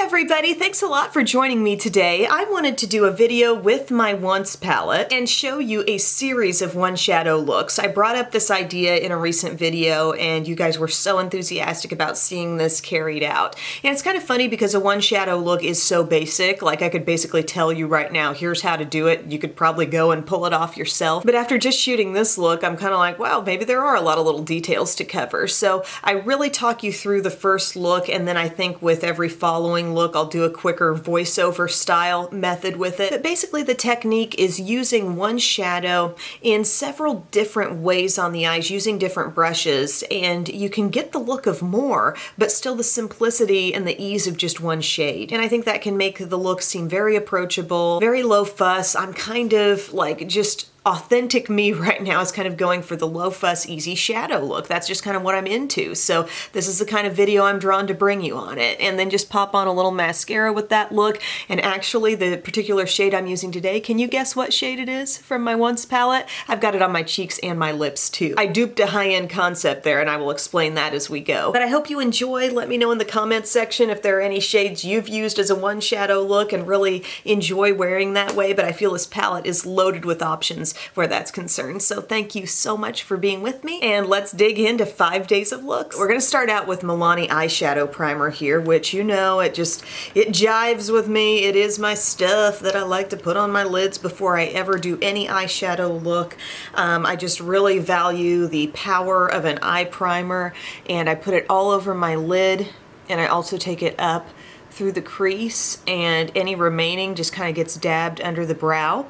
everybody, thanks a lot for joining me today. I wanted to do a video with my Once palette and show you a series of one shadow looks. I brought up this idea in a recent video and you guys were so enthusiastic about seeing this carried out. And it's kind of funny because a one shadow look is so basic, like I could basically tell you right now, here's how to do it. You could probably go and pull it off yourself. But after just shooting this look, I'm kind of like, wow, maybe there are a lot of little details to cover. So I really talk you through the first look, and then I think with every following look, I'll do a quicker voiceover style method with it. But basically the technique is using one shadow in several different ways on the eyes, using different brushes, and you can get the look of more, but still the simplicity and the ease of just one shade. And I think that can make the look seem very approachable, very low fuss. I'm kind of like just authentic me right now is kind of going for the low fuss, easy shadow look. That's just kind of what I'm into. So this is the kind of video I'm drawn to bring you on it. And then just pop on a little mascara with that look. And actually the particular shade I'm using today, can you guess what shade it is from my Once palette? I've got it on my cheeks and my lips too. I duped a high-end concept there and I will explain that as we go. But I hope you enjoy. Let me know in the comments section if there are any shades you've used as a one shadow look and really enjoy wearing that way. But I feel this palette is loaded with options where that's concerned. So thank you so much for being with me, and let's dig into 5 days of looks. We're gonna start out with Milani eyeshadow primer here, which you know, it jives with me. It is my stuff that I like to put on my lids before I ever do any eyeshadow look. I just really value the power of an eye primer, and I put it all over my lid, and I also take it up through the crease, and any remaining just kind of gets dabbed under the brow.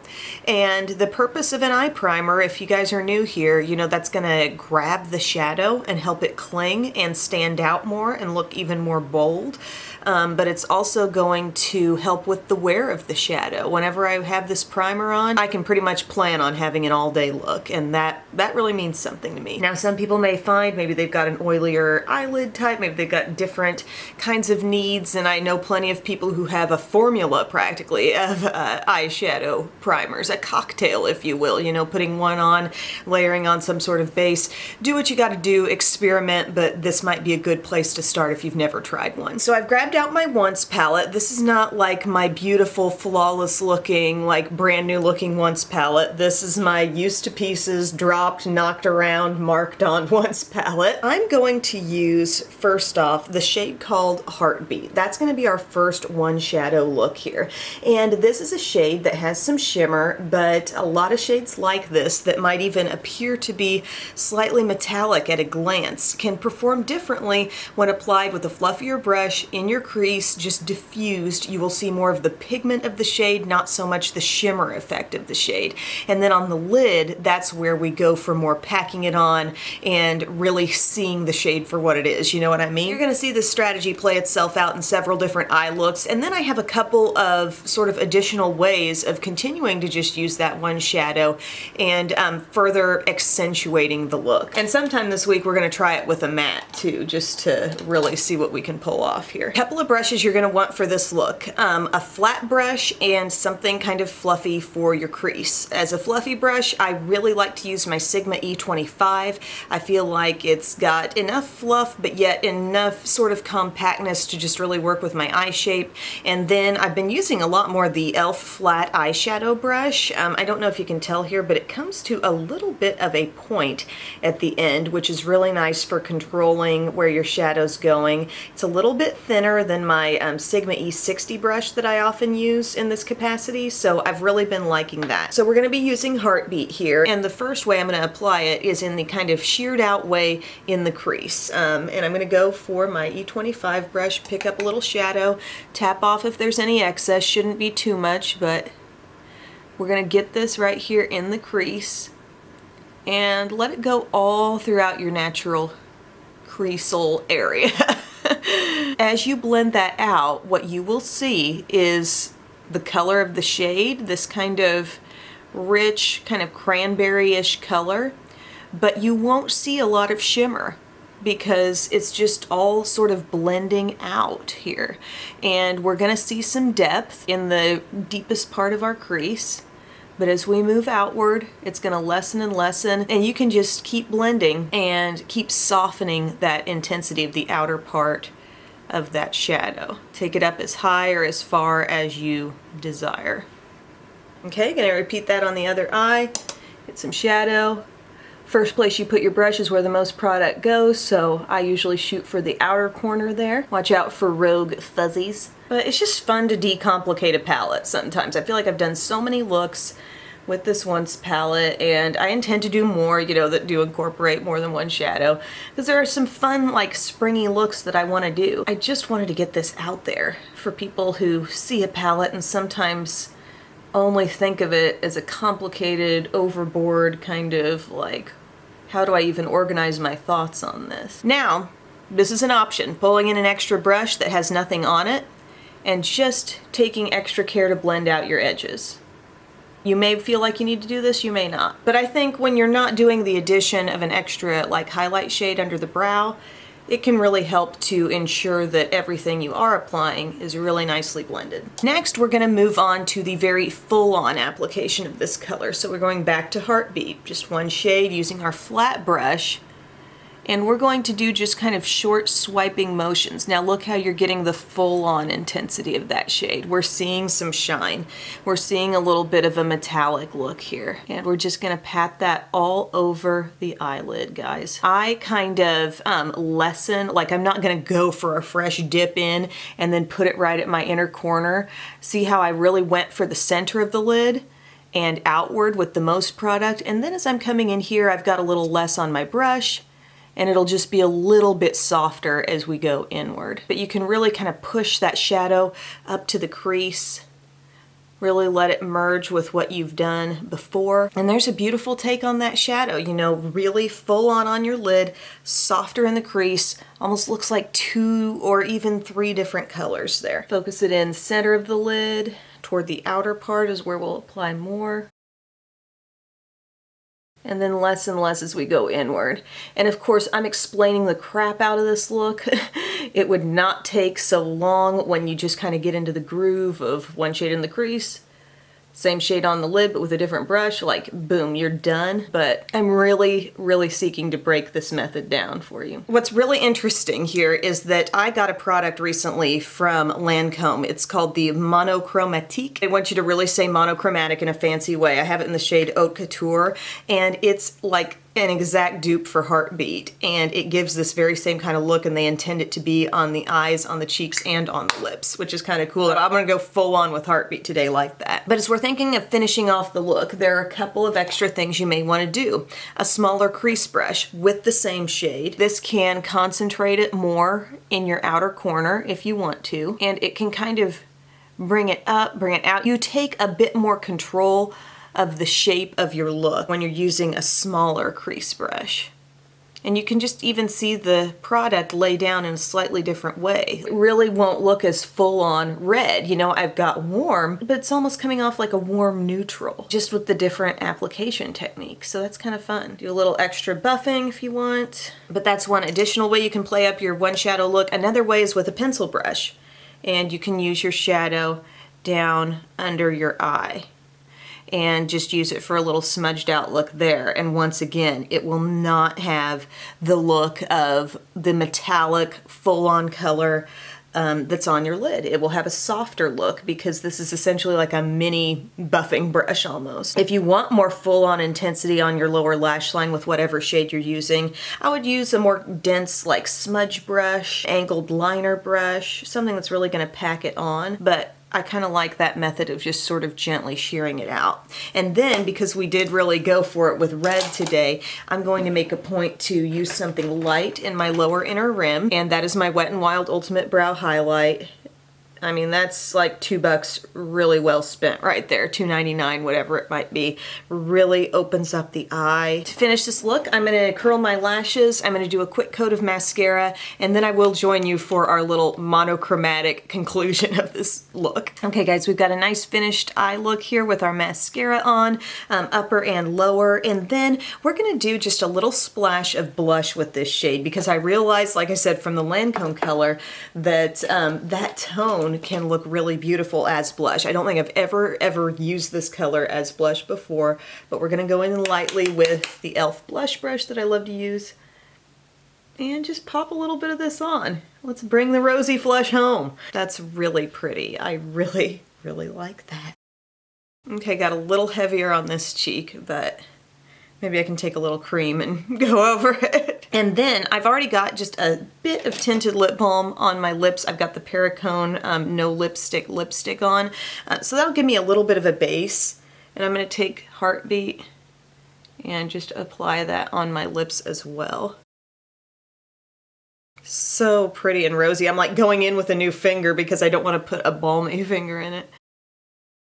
And the purpose of an eye primer, if you guys are new here, you know that's gonna grab the shadow and help it cling and stand out more and look even more bold. But it's also going to help with the wear of the shadow. Whenever I have this primer on, I can pretty much plan on having an all-day look, and that really means something to me. Now, some people may find maybe they've got an oilier eyelid type, maybe they've got different kinds of needs, and I know plenty of people who have a formula practically of eyeshadow primers, a cocktail, if you will, you know, putting one on, layering on some sort of base. Do what you gotta do, experiment, but this might be a good place to start if you've never tried one. So I've grabbed out my Once palette. This is not like my beautiful, flawless looking, like brand new looking Once palette. This is my used to pieces, dropped, knocked around, marked on Once palette. I'm going to use, first off, the shade called Heartbeat. That's going to be our first one shadow look here. And this is a shade that has some shimmer, but a lot of shades like this that might even appear to be slightly metallic at a glance can perform differently when applied with a fluffier brush in your crease, just diffused. You will see more of the pigment of the shade, not so much the shimmer effect of the shade. And then on the lid, that's where we go for more packing it on and really seeing the shade for what it is. You know what I mean? You're gonna see this strategy play itself out in several different eye looks. And then I have a couple of sort of additional ways of continuing to just use that one shadow and further accentuating the look. And sometime this week, we're gonna try it with a matte too, just to really see what we can pull off here. Couple of brushes you're going to want for this look. A flat brush and something kind of fluffy for your crease. As a fluffy brush, I really like to use my Sigma E25. I feel like it's got enough fluff, but yet enough sort of compactness to just really work with my eye shape. And then I've been using a lot more the e.l.f. flat eyeshadow brush. I don't know if you can tell here, but it comes to a little bit of a point at the end, which is really nice for controlling where your shadow's going. It's a little bit thinner than my Sigma E60 brush that I often use in this capacity, so I've really been liking that. So we're going to be using Heartbeat here, and the first way I'm going to apply it is in the kind of sheared out way in the crease. And I'm going to go for my E25 brush, pick up a little shadow, tap off if there's any excess, shouldn't be too much, but we're going to get this right here in the crease and let it go all throughout your natural creasal area. As you blend that out, what you will see is the color of the shade, this kind of rich, kind of cranberry-ish color, but you won't see a lot of shimmer because it's just all sort of blending out here. And we're gonna see some depth in the deepest part of our crease, but as we move outward, it's gonna lessen and lessen, and you can just keep blending and keep softening that intensity of the outer part of that shadow. Take it up as high or as far as you desire. Okay, gonna repeat that on the other eye. Get some shadow. First place you put your brush is where the most product goes, so I usually shoot for the outer corner there. Watch out for rogue fuzzies. But it's just fun to decomplicate a palette sometimes. I feel like I've done so many looks with this Once palette, and I intend to do more, you know, that do incorporate more than one shadow, because there are some fun, like, springy looks that I want to do. I just wanted to get this out there for people who see a palette and sometimes only think of it as a complicated, overboard kind of like, how do I even organize my thoughts on this? Now, this is an option, pulling in an extra brush that has nothing on it and just taking extra care to blend out your edges. You may feel like you need to do this, you may not. But I think when you're not doing the addition of an extra like highlight shade under the brow, it can really help to ensure that everything you are applying is really nicely blended. Next, we're gonna move on to the very full-on application of this color. So we're going back to Heartbeat, just one shade using our flat brush. And we're going to do just kind of short swiping motions. Now look how you're getting the full-on intensity of that shade. We're seeing some shine. We're seeing a little bit of a metallic look here. And we're just gonna pat that all over the eyelid, guys. I kind of lessen, like I'm not gonna go for a fresh dip in and then put it right at my inner corner. See how I really went for the center of the lid and outward with the most product. And then as I'm coming in here, I've got a little less on my brush, and it'll just be a little bit softer as we go inward. But you can really kind of push that shadow up to the crease, really let it merge with what you've done before. And there's a beautiful take on that shadow, you know, really full on your lid, softer in the crease, almost looks like 2 or even 3 different colors there. Focus it in the center of the lid, toward the outer part is where we'll apply more. And then less and less as we go inward. And of course, I'm explaining the crap out of this look. It would not take so long when you just kind of get into the groove of one shade in the crease, same shade on the lid, but with a different brush, like boom, you're done. But I'm really, really seeking to break this method down for you. What's really interesting here is that I got a product recently from Lancome. It's called the Monochromatique. I want you to really say monochromatic in a fancy way. I have it in the shade Haute Couture, and it's like an exact dupe for Heartbeat, and it gives this very same kind of look, and they intend it to be on the eyes, on the cheeks, and on the lips, which is kind of cool. I'm gonna go full on with Heartbeat today like that. But as we're thinking of finishing off the look, there are a couple of extra things you may want to do. A smaller crease brush with the same shade. This can concentrate it more in your outer corner if you want to, and it can kind of bring it up, bring it out. You take a bit more control of the shape of your look when you're using a smaller crease brush. And you can just even see the product lay down in a slightly different way. It really won't look as full-on red. You know, I've got warm, but it's almost coming off like a warm neutral, just with the different application techniques. So that's kind of fun. Do a little extra buffing if you want. But that's one additional way you can play up your one shadow look. Another way is with a pencil brush. And you can use your shadow down under your eye and just use it for a little smudged out look there. And once again, it will not have the look of the metallic full-on color that's on your lid. It will have a softer look because this is essentially like a mini buffing brush almost. If you want more full-on intensity on your lower lash line with whatever shade you're using, I would use a more dense like smudge brush, angled liner brush, something that's really gonna pack it on. But I kind of like that method of just sort of gently shearing it out. And then, because we did really go for it with red today, I'm going to make a point to use something light in my lower inner rim, and that is my Wet n Wild Ultimate Brow Highlight. I mean, that's like $2 really well spent right there, $2.99, whatever it might be. Really opens up the eye. To finish this look, I'm gonna curl my lashes, I'm gonna do a quick coat of mascara, and then I will join you for our little monochromatic conclusion of this look. Okay guys, we've got a nice finished eye look here with our mascara on, upper and lower, and then we're gonna do just a little splash of blush with this shade because I realized, like I said, from the Lancome color, that that tone can look really beautiful as blush. I don't think I've ever used this color as blush before, but we're gonna go in lightly with the e.l.f. blush brush that I love to use. And just pop a little bit of this on. Let's bring the rosy flush home. That's really pretty. I really, really like that. Okay, got a little heavier on this cheek, but maybe I can take a little cream and go over it. And then I've already got just a bit of tinted lip balm on my lips. I've got the Perricone No Lipstick lipstick on. So that'll give me a little bit of a base. And I'm going to take Heartbeat and just apply that on my lips as well. So pretty and rosy. I'm like going in with a new finger because I don't want to put a balmy finger in it.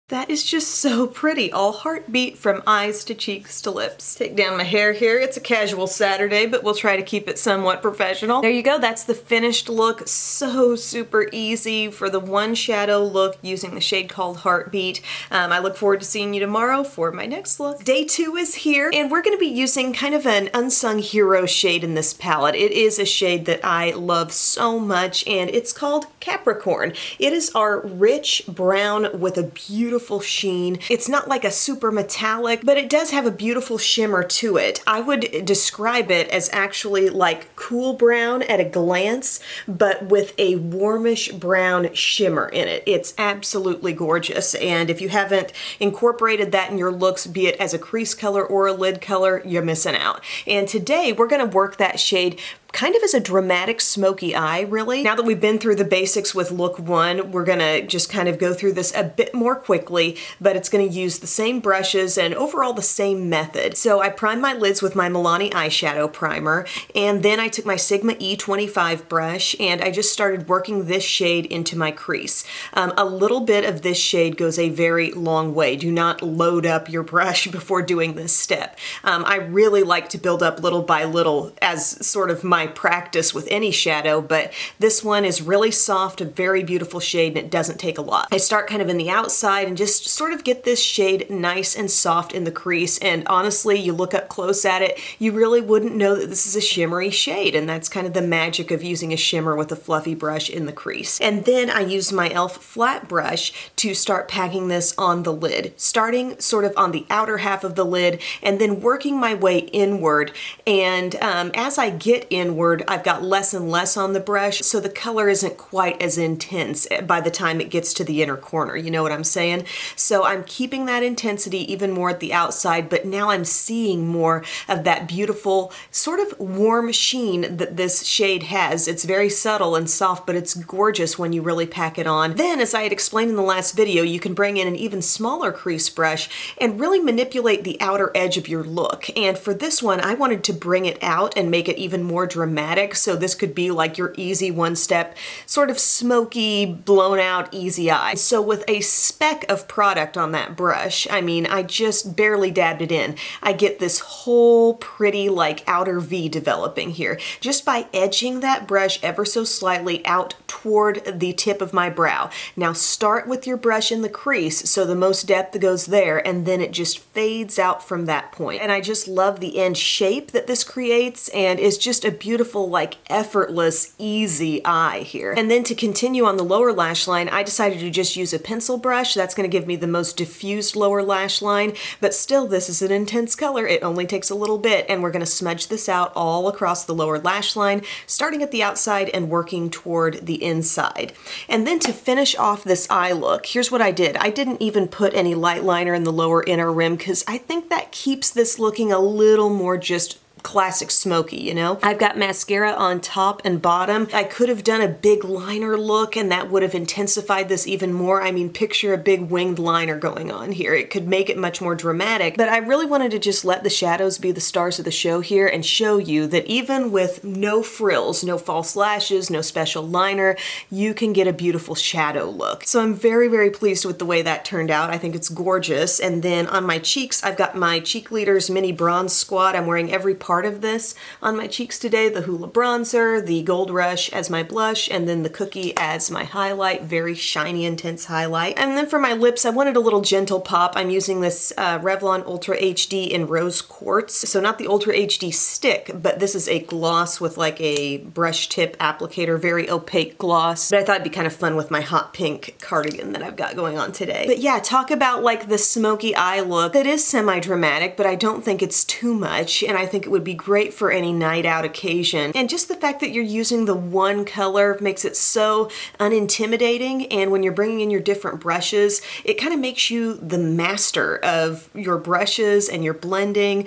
That is just so pretty. All Heartbeat from eyes to cheeks to lips. Take down my hair here. It's a casual Saturday, but we'll try to keep it somewhat professional. There you go. That's the finished look. So super easy for the one shadow look using the shade called Heartbeat. I look forward to seeing you tomorrow for my next look. Day 2 is here, and we're going to be using kind of an unsung hero shade in this palette. It is a shade that I love so much, and it's called Capricorn. It is our rich brown with a beautiful sheen. It's not like a super metallic, but it does have a beautiful shimmer to it. I would describe it as actually like cool brown at a glance, but with a warmish brown shimmer in it. It's absolutely gorgeous, and if you haven't incorporated that in your looks, be it as a crease color or a lid color, you're missing out. And today we're going to work that shade kind of as a dramatic smoky eye, really. Now that we've been through the basics with look 1, we're gonna just kind of go through this a bit more quickly, but it's gonna use the same brushes and overall the same method. So I primed my lids with my Milani eyeshadow primer, and then I took my Sigma E25 brush and I just started working this shade into my crease. A little bit of this shade goes a very long way. Do not load up your brush before doing this step. I really like to build up little by little as sort of my practice with any shadow, but this one is really soft, a very beautiful shade, and it doesn't take a lot. I start kind of in the outside and just sort of get this shade nice and soft in the crease, and honestly, you look up close at it, you really wouldn't know that this is a shimmery shade, and that's kind of the magic of using a shimmer with a fluffy brush in the crease. And then I use my e.l.f. flat brush to start packing this on the lid, starting sort of on the outer half of the lid and then working my way inward, and as I get inward, I've got less and less on the brush, so the color isn't quite as intense by the time it gets to the inner corner, you know what I'm saying? So I'm keeping that intensity even more at the outside, but now I'm seeing more of that beautiful sort of warm sheen that this shade has. It's very subtle and soft, but it's gorgeous when you really pack it on. Then, as I had explained in the last video, you can bring in an even smaller crease brush and really manipulate the outer edge of your look. And for this one, I wanted to bring it out and make it even more dramatic, so this could be like your easy one-step, sort of smoky, blown out, easy eye. So with a speck of product on that brush, I mean, I just barely dabbed it in, I get this whole pretty like outer V developing here, just by edging that brush ever so slightly out toward the tip of my brow. Now start with your brush in the crease, so the most depth goes there, and then it just fades out from that point. And I just love the end shape that this creates, and it's just a beautiful, like effortless, easy eye here. And then to continue on the lower lash line, I decided to just use a pencil brush. That's going to give me the most diffused lower lash line, but still this is an intense color. It only takes a little bit, and we're going to smudge this out all across the lower lash line, starting at the outside and working toward the inside. And then to finish off this eye look, here's what I did. I didn't even put any light liner in the lower inner rim because I think that keeps this looking a little more just classic smoky, you know? I've got mascara on top and bottom. I could have done a big liner look and that would have intensified this even more. I mean, picture a big winged liner going on here. It could make it much more dramatic, but I really wanted to just let the shadows be the stars of the show here and show you that even with no frills, no false lashes, no special liner, you can get a beautiful shadow look. So I'm very, very pleased with the way that turned out. I think it's gorgeous. And then on my cheeks, I've got my Cheek Leaders Mini Bronze Squad. I'm wearing every part of this on my cheeks today. The Hoola bronzer, the Gold Rush as my blush, and then the Cookie as my highlight. Very shiny, intense highlight. And then for my lips, I wanted a little gentle pop. I'm using this Revlon Ultra HD in Rose Quartz. So not the Ultra HD stick, but this is a gloss with like a brush tip applicator, very opaque gloss. But I thought it'd be kind of fun with my hot pink cardigan that I've got going on today. But yeah, talk about like the smoky eye look. It is semi-dramatic, but I don't think it's too much, and I think it would would be great for any night out occasion. And just the fact that you're using the one color makes it so unintimidating, and when you're bringing in your different brushes, it kind of makes you the master of your brushes and your blending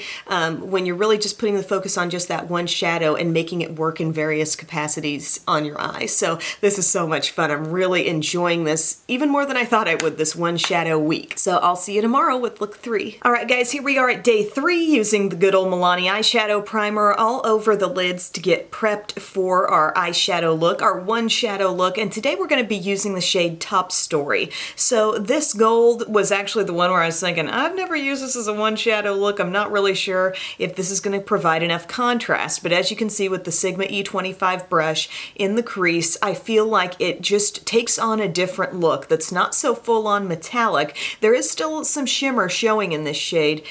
when you're really just putting the focus on just that one shadow and making it work in various capacities on your eye. So this is so much fun. I'm really enjoying this even more than I thought I would this one shadow week. So I'll see you tomorrow with look 3. All right, guys, here we are at day 3 using the good old Milani eyeshadow primer all over the lids to get prepped for our eyeshadow look, our one shadow look. And today we're going to be using the shade Top Story. So this gold was actually the one where I was thinking, I've never used this as a one shadow look. I'm not really sure if this is going to provide enough contrast. But as you can see with the Sigma E25 brush in the crease, I feel like it just takes on a different look that's not so full on metallic. There is still some shimmer showing in this shade,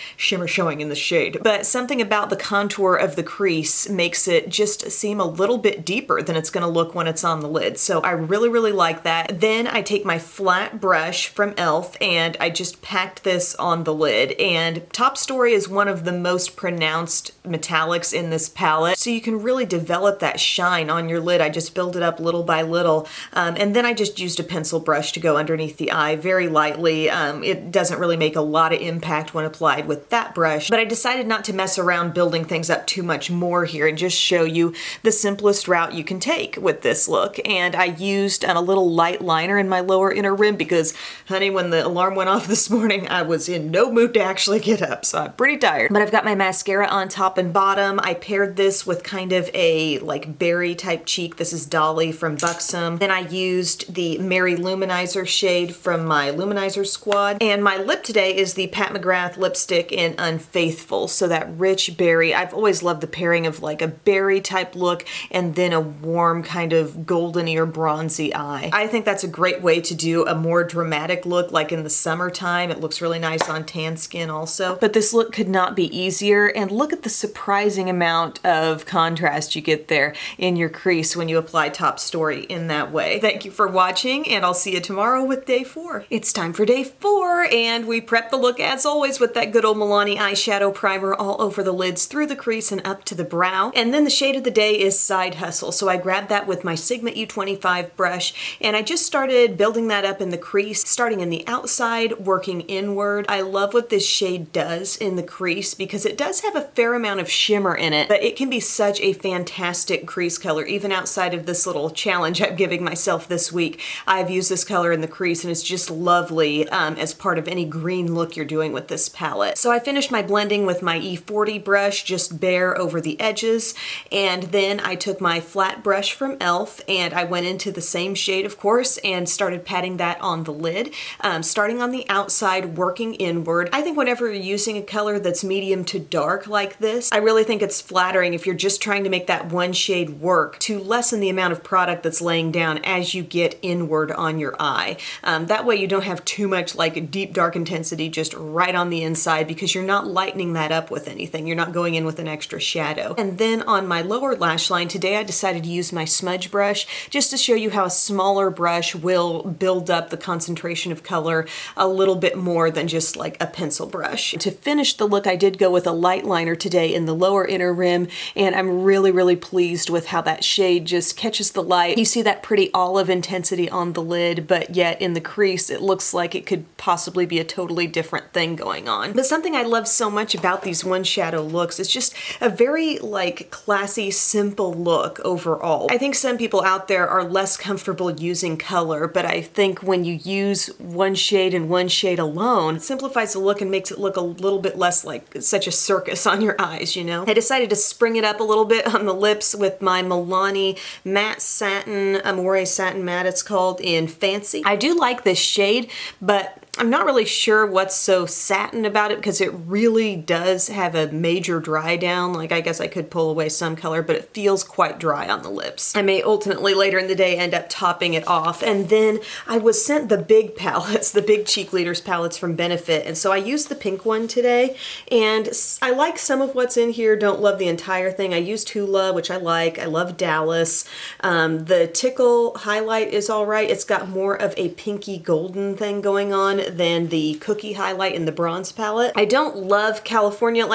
but something about the contour of the crease makes it just seem a little bit deeper than it's going to look when it's on the lid. So I really, really like that. Then I take my flat brush from e.l.f. and I just packed this on the lid. And Top Story is one of the most pronounced metallics in this palette, so you can really develop that shine on your lid. I just build it up little by little, and then I just used a pencil brush to go underneath the eye very lightly. It doesn't really make a lot of impact when applied with that brush, but I decided not to mess around building things up too much more here and just show you the simplest route you can take with this look. And I used a little light liner in my lower inner rim because, honey, when the alarm went off this morning, I was in no mood to actually get up, so I'm pretty tired. But I've got my mascara on top and bottom. I paired this with kind of a like berry type cheek. This is Dolly from Buxom. Then I used the Mary Luminizer shade from my Luminizer squad. And my lip today is the Pat McGrath lipstick in Unfaithful. So that rich berry. I've always loved the pairing of like a berry type look and then a warm kind of goldeny or bronzy eye. I think that's a great way to do a more dramatic look like in the summertime. It looks really nice on tan skin also. But this look could not be easier, and look at the surprising amount of contrast you get there in your crease when you apply Top Story in that way. Thank you for watching, and I'll see you tomorrow with day 4. It's time for day 4, and we prep the look as always with that good old Milani eyeshadow primer all over the lids, through the crease and up to the brow. And then the shade of the day is Side Hustle. So I grabbed that with my Sigma E25 brush, and I just started building that up in the crease, starting in the outside, working inward. I love what this shade does in the crease because it does have a fair amount of shimmer in it, but it can be such a fantastic crease color. Even outside of this little challenge I'm giving myself this week, I've used this color in the crease, and it's just lovely as part of any green look you're doing with this palette. So I finished my blending with my E40 brush, just bare over the edges, and then I took my flat brush from e.l.f. and I went into the same shade, of course, and started patting that on the lid, starting on the outside, working inward. I think whenever you're using a color that's medium to dark like this, I really think it's flattering if you're just trying to make that one shade work to lessen the amount of product that's laying down as you get inward on your eye. That way you don't have too much like deep dark intensity just right on the inside because you're not lightening that up with anything. You're not going in with an extra shadow. And then on my lower lash line, today I decided to use my smudge brush just to show you how a smaller brush will build up the concentration of color a little bit more than just like a pencil brush. To finish the look, I did go with a light liner today in the lower inner rim, and I'm really, really pleased with how that shade just catches the light. You see that pretty olive intensity on the lid, but yet in the crease, it looks like it could possibly be a totally different thing going on. But something I love so much about these one shadow looks is just a very like classy, simple look overall. I think some people out there are less comfortable using color, but I think when you use one shade and one shade alone, it simplifies the look and makes it look a little bit less like such a circus on your eyes, you know? I decided to spring it up a little bit on the lips with my Milani Matte Satin, Amore Satin Matte it's called, in Fancy. I do like this shade, but I'm not really sure what's so satin about it because it really does have a major dry down. Like, I guess I could pull away some color, but it feels quite dry on the lips. I may ultimately later in the day end up topping it off. And then I was sent the big palettes, the big Cheek Leaders palettes from Benefit. And so I used the pink one today, and I like some of what's in here, don't love the entire thing. I used Hula, which I like. I love Dallas. The Tickle highlight is all right. It's got more of a pinky golden thing going on than the Cookie highlight in the bronze palette. I don't love California,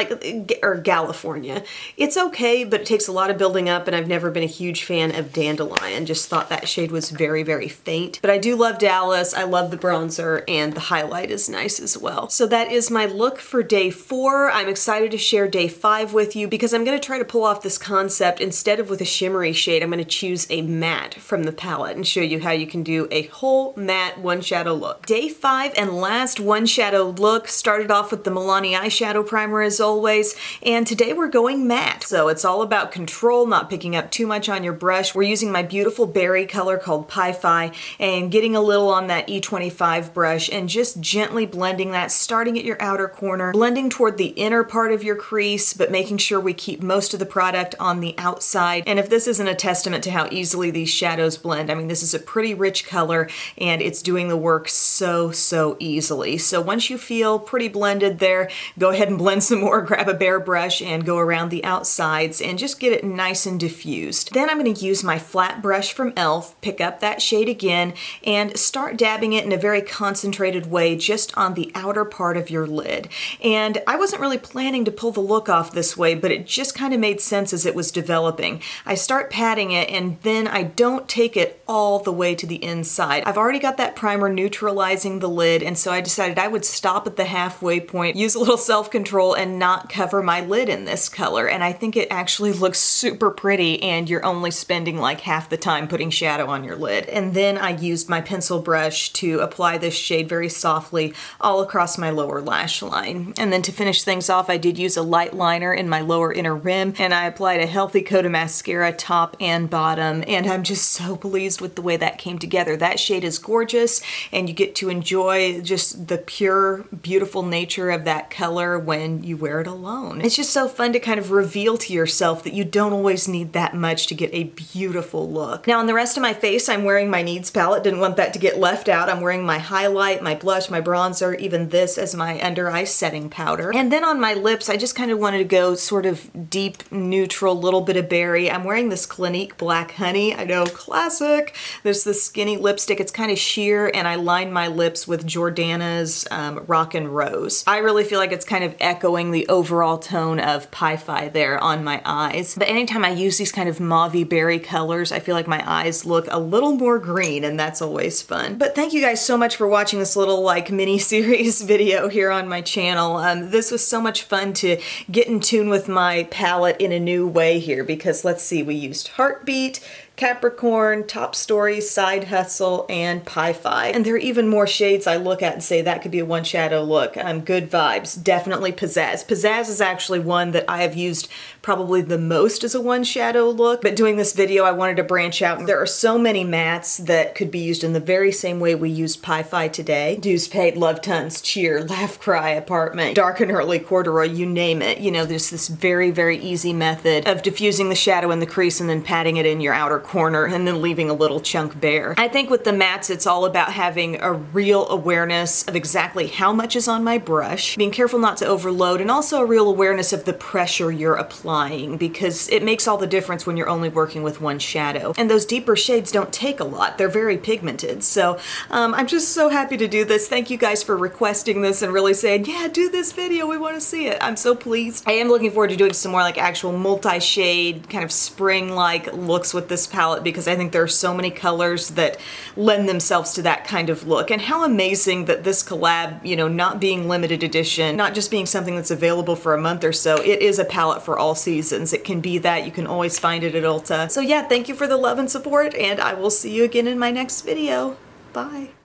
or California. It's okay, but it takes a lot of building up, and I've never been a huge fan of Dandelion. Just thought that shade was very, very faint. But I do love Dallas. I love the bronzer, and the highlight is nice as well. So that is my look for day 4. I'm excited to share day 5 with you because I'm going to try to pull off this concept. Instead of with a shimmery shade, I'm going to choose a matte from the palette and show you how you can do a whole matte one shadow look. Day 5 and last one shadow look started off with the Milani eyeshadow primer as always, and today we're going matte. So it's all about control, not picking up too much on your brush. We're using my beautiful berry color called Pi-Fi and getting a little on that E25 brush and just gently blending that, starting at your outer corner, blending toward the inner part of your crease, but making sure we keep most of the product on the outside. And if this isn't a testament to how easily these shadows blend, I mean, this is a pretty rich color and it's doing the work so easily. So once you feel pretty blended there, go ahead and blend some more, grab a bare brush and go around the outsides and just get it nice and diffused. Then I'm going to use my flat brush from e.l.f., pick up that shade again and start dabbing it in a very concentrated way just on the outer part of your lid. And I wasn't really planning to pull the look off this way, but it just kind of made sense as it was developing. I start patting it and then I don't take it all the way to the inside. I've already got that primer neutralizing the lid, and so I decided I would stop at the halfway point, use a little self-control and not cover my lid in this color. And I think it actually looks super pretty and you're only spending like half the time putting shadow on your lid. And then I used my pencil brush to apply this shade very softly all across my lower lash line. And then to finish things off, I did use a light liner in my lower inner rim and I applied a healthy coat of mascara top and bottom, and I'm just so pleased with the way that came together. That shade is gorgeous and you get to enjoy just the pure, beautiful nature of that color when you wear it alone. It's just so fun to kind of reveal to yourself that you don't always need that much to get a beautiful look. Now on the rest of my face, I'm wearing my Needs palette. Didn't want that to get left out. I'm wearing my highlight, my blush, my bronzer, even this as my under eye setting powder. And then on my lips, I just kind of wanted to go sort of deep, neutral, little bit of berry. I'm wearing this Clinique Black Honey. I know, classic. There's this skinny lipstick. It's kind of sheer, and I line my lips with Jordana's Rockin' Rose. I really feel like it's kind of echoing the overall tone of Pi-Fi there on my eyes. But anytime I use these kind of mauve-y berry colors, I feel like my eyes look a little more green, and that's always fun. But thank you guys so much for watching this little like mini-series video here on my channel. This was so much fun to get in tune with my palette in a new way here, because let's see, we used Heartbeat, Capricorn, Top Story, Side Hustle, and Pi-Fi. And there are even more shades I look at and say that could be a one shadow look. Good Vibes, definitely Pizzazz. Pizzazz is actually one that I have used probably the most as a one shadow look, but doing this video I wanted to branch out. There are so many mattes that could be used in the very same way we used Pi-Fi today. Dues Paid, Love Tons, Cheer, Laugh Cry, Apartment, Dark and Early, Corduroy, you name it. You know, there's this very easy method of diffusing the shadow in the crease and then patting it in your outer corner and then leaving a little chunk bare. I think with the mattes, it's all about having a real awareness of exactly how much is on my brush, being careful not to overload, and also a real awareness of the pressure you're applying, because it makes all the difference when you're only working with one shadow. And those deeper shades don't take a lot. They're very pigmented. So I'm just so happy to do this. Thank you guys for requesting this and really saying, yeah, do this video. We want to see it. I'm so pleased. I am looking forward to doing some more like actual multi-shade kind of spring-like looks with this palette, because I think there are so many colors that lend themselves to that kind of look. And how amazing that this collab, you know, not being limited edition, not just being something that's available for a month or so, it is a palette for all seasons. It can be that. You can always find it at Ulta. So yeah, thank you for the love and support, and I will see you again in my next video. Bye.